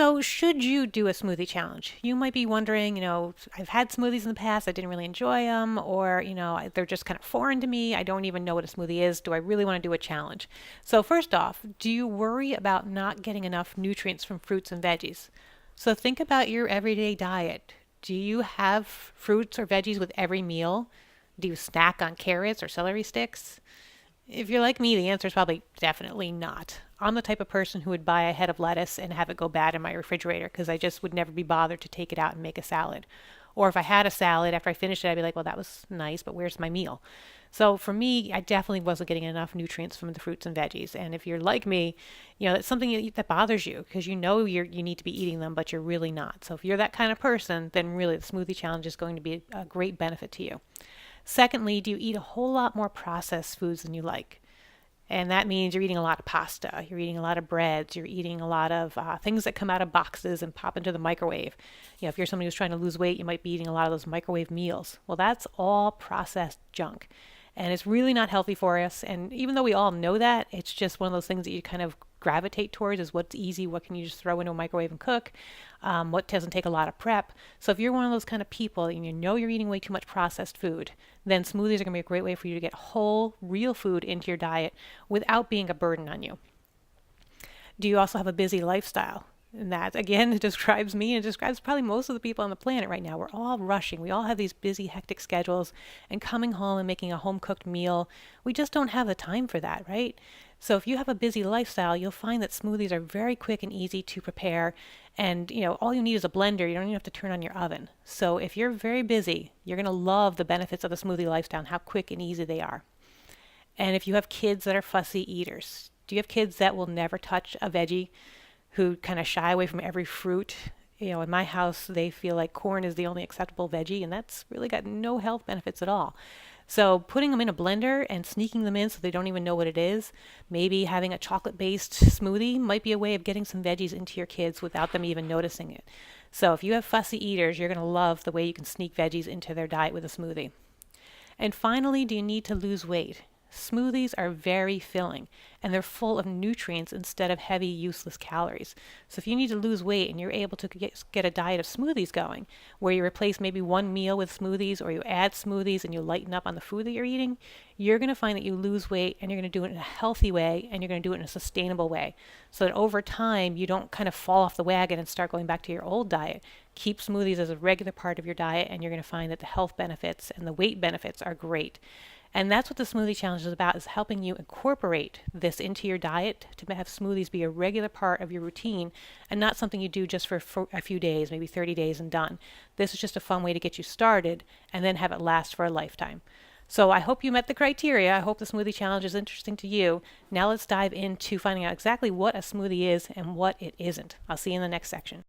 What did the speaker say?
So, should you do a smoothie challenge? You might be wondering, I've had smoothies in the past, I didn't really enjoy them, or, they're just kind of foreign to me. I don't even know what a smoothie is. Do I really want to do a challenge? So, first off, do you worry about not getting enough nutrients from fruits and veggies? So, think about your everyday diet. Do you have fruits or veggies with every meal? Do you snack on carrots or celery sticks? If you're like me, the answer is probably definitely not. I'm the type of person who would buy a head of lettuce and have it go bad in my refrigerator because I just would never be bothered to take it out and make a salad. Or if I had a salad, after I finished it, I'd be like, well, that was nice, but where's my meal? So for me, I definitely wasn't getting enough nutrients from the fruits and veggies. And if you're like me, it's something that bothers you because you need to be eating them, but you're really not. So if you're that kind of person, then really the smoothie challenge is going to be a great benefit to you. Secondly, do you eat a whole lot more processed foods than you like? And that means you're eating a lot of pasta, you're eating a lot of breads, you're eating a lot of things that come out of boxes and pop into the microwave. If you're somebody who's trying to lose weight, you might be eating a lot of those microwave meals. Well, that's all processed junk. And it's really not healthy for us. And even though we all know that, it's just one of those things that you kind of gravitate towards is what's easy, what can you just throw into a microwave and cook, what doesn't take a lot of prep. So if you're one of those kind of people and you know you're eating way too much processed food, then smoothies are going to be a great way for you to get whole, real food into your diet without being a burden on you. Do you also have a busy lifestyle? And that, again, it describes me and it describes probably most of the people on the planet right now. We're all rushing. We all have these busy, hectic schedules, and coming home and making a home cooked meal, we just don't have the time for that, right? So if you have a busy lifestyle, you'll find that smoothies are very quick and easy to prepare. And, all you need is a blender. You don't even have to turn on your oven. So if you're very busy, you're going to love the benefits of the smoothie lifestyle and how quick and easy they are. And if you have kids that are fussy eaters, do you have kids that will never touch a veggie, who kind of shy away from every fruit? In my house, they feel like corn is the only acceptable veggie, and that's really got no health benefits at all. So putting them in a blender and sneaking them in so they don't even know what it is, maybe having a chocolate-based smoothie might be a way of getting some veggies into your kids without them even noticing it. So if you have fussy eaters, you're going to love the way you can sneak veggies into their diet with a smoothie. And finally, do you need to lose weight? Smoothies are very filling and they're full of nutrients instead of heavy, useless calories. So if you need to lose weight and you're able to get a diet of smoothies going, where you replace maybe one meal with smoothies or you add smoothies and you lighten up on the food that you're eating, you're going to find that you lose weight and you're going to do it in a healthy way and you're going to do it in a sustainable way. So that over time, you don't kind of fall off the wagon and start going back to your old diet. Keep smoothies as a regular part of your diet and you're going to find that the health benefits and the weight benefits are great. And that's what the smoothie challenge is about, is helping you incorporate this into your diet to have smoothies be a regular part of your routine and not something you do just for a few days, maybe 30 days and done. This is just a fun way to get you started and then have it last for a lifetime. So I hope you met the criteria. I hope the smoothie challenge is interesting to you. Now let's dive into finding out exactly what a smoothie is and what it isn't. I'll see you in the next section.